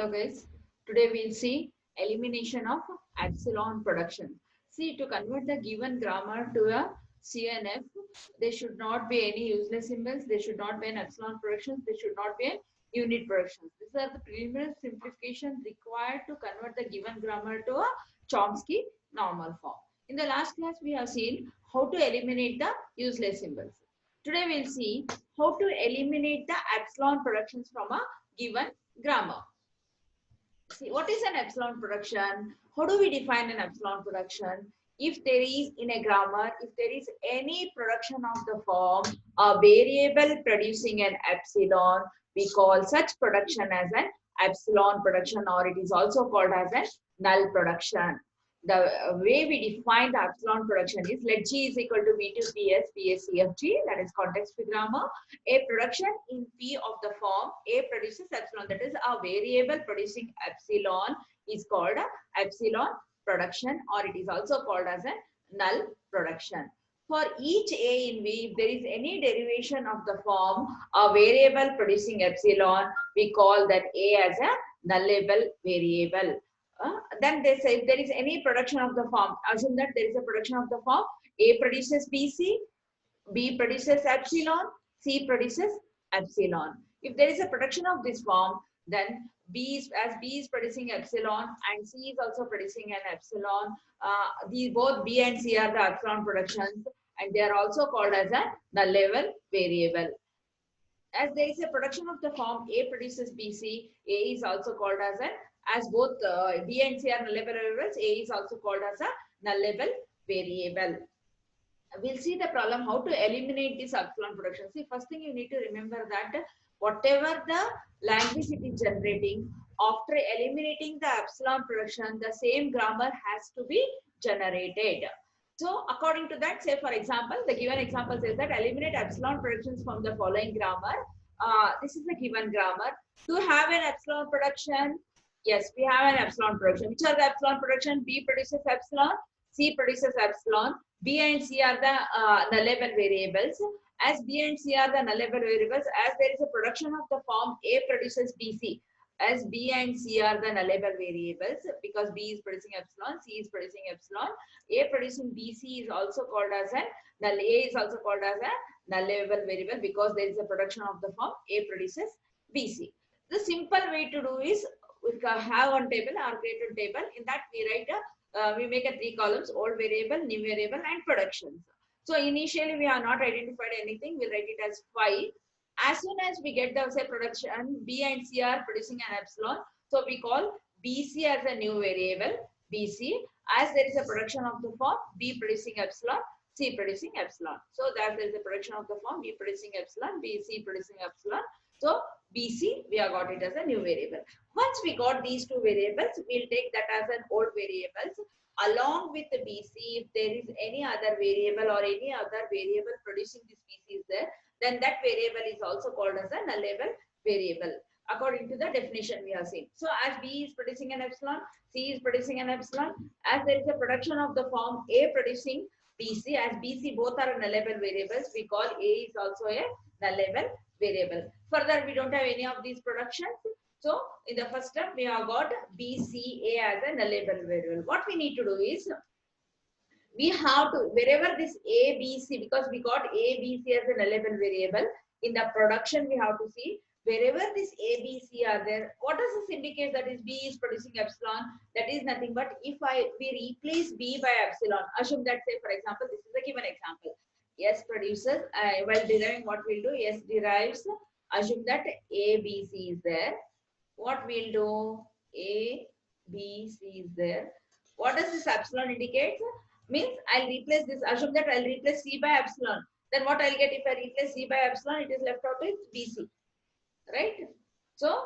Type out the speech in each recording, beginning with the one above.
Hello guys, today we'll see elimination of epsilon production. See, to convert the given grammar to a CNF, there should not be any useless symbols, there should not be an epsilon productions, there should not be a unit productions. These are the preliminary simplifications required to convert the given grammar to a Chomsky normal form. In the last class, we have seen how to eliminate the useless symbols. Today we'll see how to eliminate the epsilon productions from a given grammar. See, what is an epsilon production? How do we define an epsilon production? If there is in a grammar, if there is any production of the form, a variable producing an epsilon, we call such production as an epsilon production, or it is also called as a null production. The way we define the epsilon production is let G is equal to V to PS, PS, CFG, that is context free grammar. A production in P of the form A produces epsilon, that is a variable producing epsilon is called a epsilon production, or it is also called as a null production. For each A in V, if there is any derivation of the form a variable producing epsilon, we call that A as a nullable variable. Then they say if there is any production of the form, assume that there is a production of the form A produces BC, B produces epsilon, C produces epsilon. If there is a production of this form, then B is producing epsilon and C is also producing an epsilon. Both B and C are the epsilon productions, and they are also called as a null-level variable. As there is a production of the form A produces BC, A is also called as both B and C are null-level variables, A is also called as a null-level variable. We'll see the problem how to eliminate this epsilon production. See, first thing you need to remember that whatever the language it is generating, after eliminating the epsilon production, the same grammar has to be generated. So according to that, say for example, the given example says that eliminate epsilon productions from the following grammar. This is the given grammar. To have an epsilon production, yes, we have an epsilon production. Which are the epsilon production? B produces epsilon, C produces epsilon. B and C are the null-level variables. As B and C are the null-level variables, as there is a production of the form A produces BC. As B and C are the null-level variables, because B is producing epsilon, C is producing epsilon. A producing BC is also called as a null. A is also called as a null-level variable because there is a production of the form A produces BC. The simple way to do is we have one table, our created table. In that we write we make a 3 columns: old variable, new variable, and productions. So initially we have not identified anything. We'll write it as 5. As soon as we get the say production, B and C are producing an epsilon. So we call BC as a new variable, BC. As there is a production of the form, B producing epsilon, C producing epsilon. So that there is a production of the form, B producing epsilon, BC producing epsilon. So BC, we have got it as a new variable. Once we got these two variables, we'll take that as an old variables. Along with the BC, if there is any other variable or any other variable producing this BC is there, then that variable is also called as a null-level variable, according to the definition we have seen. So as B is producing an epsilon, C is producing an epsilon, as there is a production of the form A producing BC, as BC both are null-level variables, we call A is also a null-level variable. Further, we don't have any of these productions. So in the first step, we have got BCA as a null-level variable. What we need to do is, we have to, wherever this A, B, C, because we got A, B, C as a null-level variable, in the production we have to see, wherever this A, B, C are there, what does this indicate? That is B is producing epsilon. That is nothing but if we replace B by epsilon, assume that say for example, this is a given example. S produces, while deriving what we'll do, S derives, assume that A, B, C is there. What we'll do, A, B, C is there. What does this epsilon indicate? Means I'll replace this, assume that I'll replace C by epsilon. Then what I'll get if I replace C by epsilon, it is left out with BC, right? So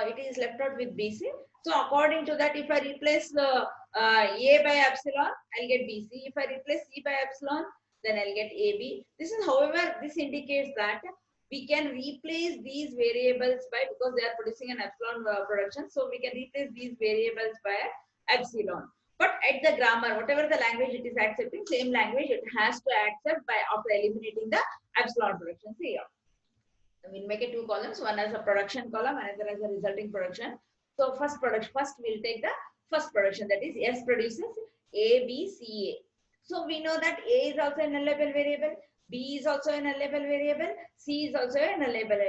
it is left out with BC. So according to that, if I replace A by epsilon, I'll get BC. If I replace C by epsilon, then I'll get AB. This is, however, this indicates that we can replace these variables by, because they are producing an epsilon production, so we can replace these variables by epsilon. But at the grammar, whatever the language it is accepting, same language it has to accept by after eliminating the epsilon production. See here, we'll make it 2 columns, one as a production column, another as a resulting production. So first we'll take the first production, that is S produces A, B, C, A. So we know that A is also a nullable variable, B is also a nullable variable, C is also a nullable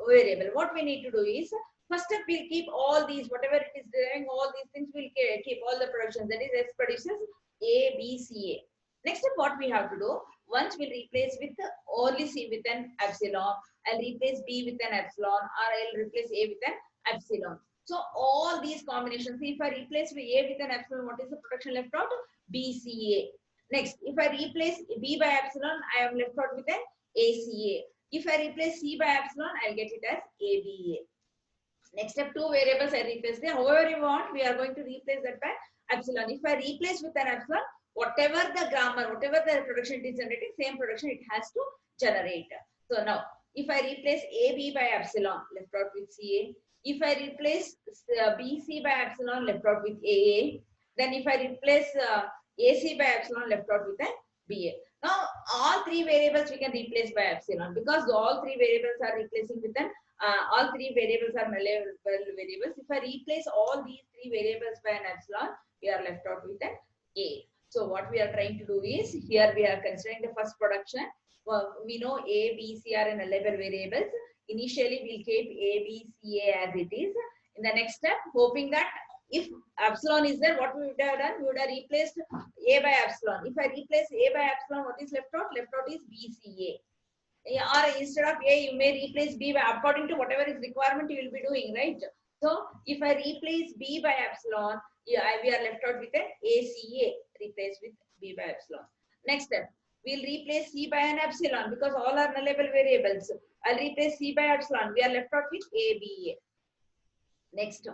variable. What we need to do is, first step we'll keep all these, whatever it is deriving, all these things we'll keep all the productions, that is S produces A, B, C, A. Next step what we have to do, once we'll replace with only C with an epsilon, I'll replace B with an epsilon, or I'll replace A with an epsilon. So all these combinations, if I replace A with an epsilon, what is the production left out? BCA. Next, if I replace B by epsilon, I am left out with an ACA. If I replace C by epsilon, I'll get it as ABA. Next step, two variables I replace there. However you want, we are going to replace that by epsilon. If I replace with an epsilon, whatever the grammar, whatever the production it is generating, same production it has to generate. So now, if I replace AB by epsilon, left out with CA. If I replace BC by epsilon, left out with AA. Then if I replace AC by epsilon, left out with an BA. Now, all three variables we can replace by epsilon, because all three variables are replacing with an all three variables are nullable variables. If I replace all these three variables by an epsilon, we are left out with an A. So what we are trying to do is, here we are considering the first production. Well, we know A, B, C are nullable variables. Initially, we'll keep A, B, C, A as it is. In the next step, hoping that if epsilon is there, what we would have done? We would have replaced A by epsilon. If I replace A by epsilon, what is left out? Left out is B, C, A. Or instead of A, you may replace B by, according to whatever is requirement you will be doing, right? So if I replace B by epsilon, yeah, we are left out with an ACA, replaced with B by epsilon. Next step, we'll replace C by an epsilon, because all are nullable variables. I'll replace C by epsilon. We are left out with ABA. Next,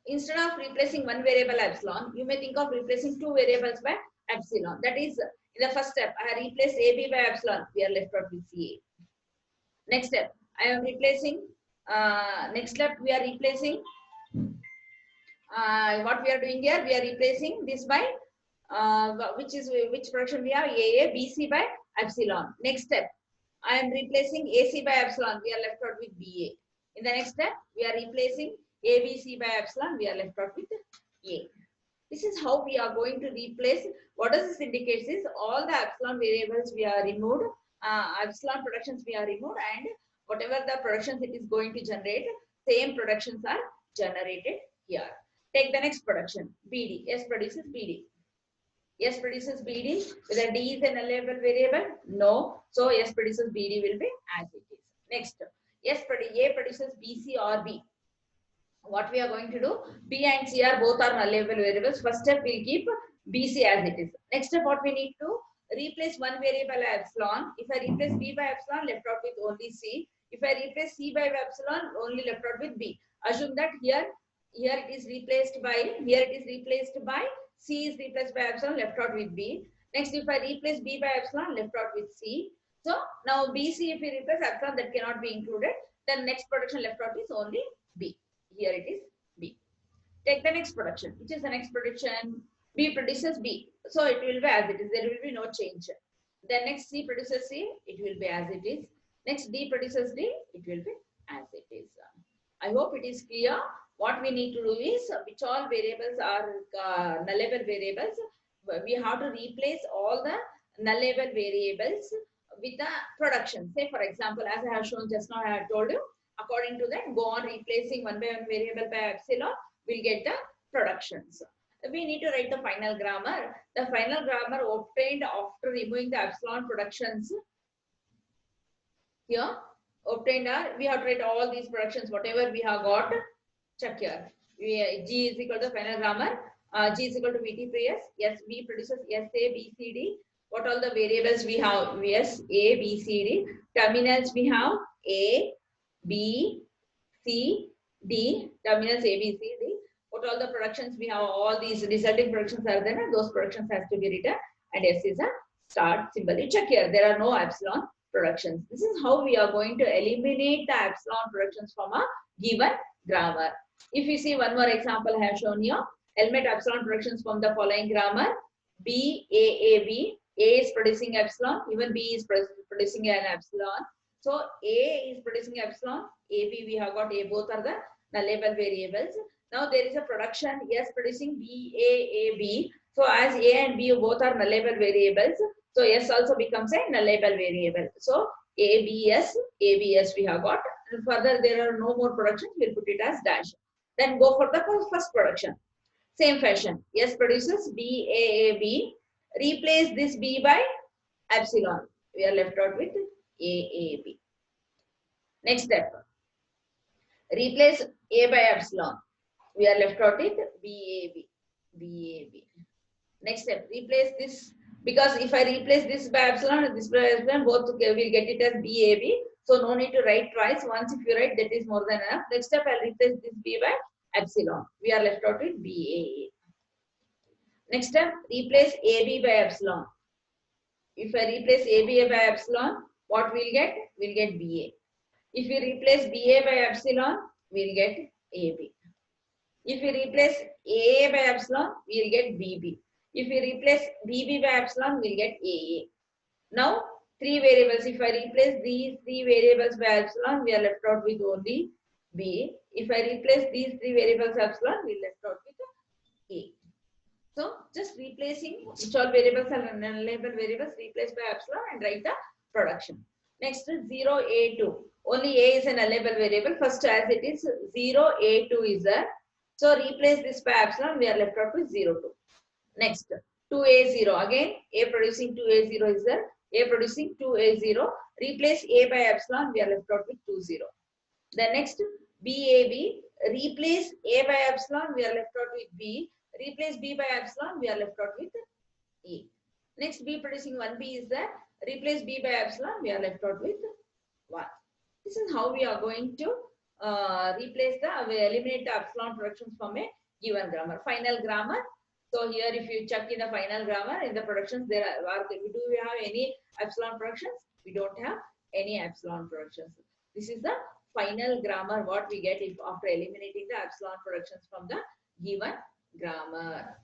instead of replacing one variable epsilon, you may think of replacing two variables by epsilon. That is, in the first step, I replace AB by epsilon. We are left out with CA. Next step, I am replacing. Next step, we are replacing. What we are doing here, we are replacing this by which production we have? AA, BC by epsilon. Next step, I am replacing AC by epsilon. We are left out with BA. In the next step, we are replacing ABC by epsilon. We are left out with A. This is how we are going to replace. What does this indicate is, all the epsilon variables we are removed, epsilon productions we are removed, and whatever the productions it is going to generate, same productions are generated here. Take the next production, BD. S produces BD. S produces BD. Whether D is a nullable variable? No. So S produces BD will be as it is. Next, A produces BC or B. What we are going to do? B and C are both are nullable variables. First step, we'll keep BC as it is. Next step, what we need to replace one variable epsilon. If I replace B by epsilon, left out with only C. If I replace C by epsilon, only left out with B. Assume that here it is replaced by, C is replaced by epsilon, left out with B. Next, if I replace B by epsilon, left out with C. So now BC, if we replace epsilon, that cannot be included. Then next production left out is only B. Here it is B. Take the next production. Which is the next production? B produces B. So it will be as it is. There will be no change. Then next C produces C. It will be as it is. Next D produces D. It will be as it is. I hope it is clear. What we need to do is, which all variables are nullable variables, we have to replace all the nullable variables with the production. Say for example, as I have shown just now, I have told you, according to that, go on replacing one by one variable by epsilon, we'll get the productions. We need to write the final grammar. The final grammar obtained after removing the epsilon productions. Here, obtained are, we have to write all these productions, whatever we have got. Check here. G is equal to final grammar. G is equal to VT per S. Yes, V produces S, A, B, C, D. What all the variables we have? S, A, B, C, D. Terminals we have A, B, C, D. Terminals A, B, C, D. What all the productions we have? All these resulting productions are there, and those productions has to be written. And S is a start symbol. You check here. There are no epsilon productions. This is how we are going to eliminate the epsilon productions from a given grammar. If you see one more example I have shown here, eliminate epsilon productions from the following grammar. B, A, A, B. A is producing epsilon, even B is producing an epsilon. So A is producing epsilon, A, B we have got A, both are the nullable variables. Now there is a production S producing B, A, B. So as A and B both are nullable variables, so S also becomes a nullable variable. So ABS, ABS we have got. And further there are no more productions, we'll put it as dash. Then go for the first production. Same fashion. S produces B, A, B. Replace this B by epsilon. We are left out with A, B. Next step. Replace A by epsilon. We are left out with B, A, B. Next step. Replace this. Because if I replace this by epsilon and this by epsilon, both will get it as B, A, B. So no need to write twice. Once if you write, that is more than enough. Next step, I'll replace this B by epsilon. We are left out with B, A. Next step, replace AB by epsilon. If I replace ABA by epsilon, what we'll get? We'll get BA. If we replace BA by epsilon, we'll get AB. If we replace AA by epsilon, we'll get BB. If we replace BB by epsilon, we'll get AA. Now, three variables. If I replace these three variables by epsilon, we are left out with only B. If I replace these three variables epsilon, we're left out with A. So just replacing which all variables are nullable variables, replaced by epsilon and write the production. Next is 0, A2. Only A is a nullable variable. First as it is 0, A2 is there. So replace this by epsilon, we are left out with 0, 2. Next 2A0. Again A producing 2A0 is there. A producing 2A0. Replace A by epsilon, we are left out with 2, 0. The next BAB. Replace A by epsilon, we are left out with B. Replace B by epsilon, we are left out with A. Next, B producing 1B is there. Replace B by epsilon, we are left out with 1. This is how we are going to eliminate the epsilon productions from a given grammar. Final grammar. So here, if you check in the final grammar, in the productions, do we have any epsilon productions? We don't have any epsilon productions. This is the final grammar, what we get if after eliminating the epsilon productions from the given grammar.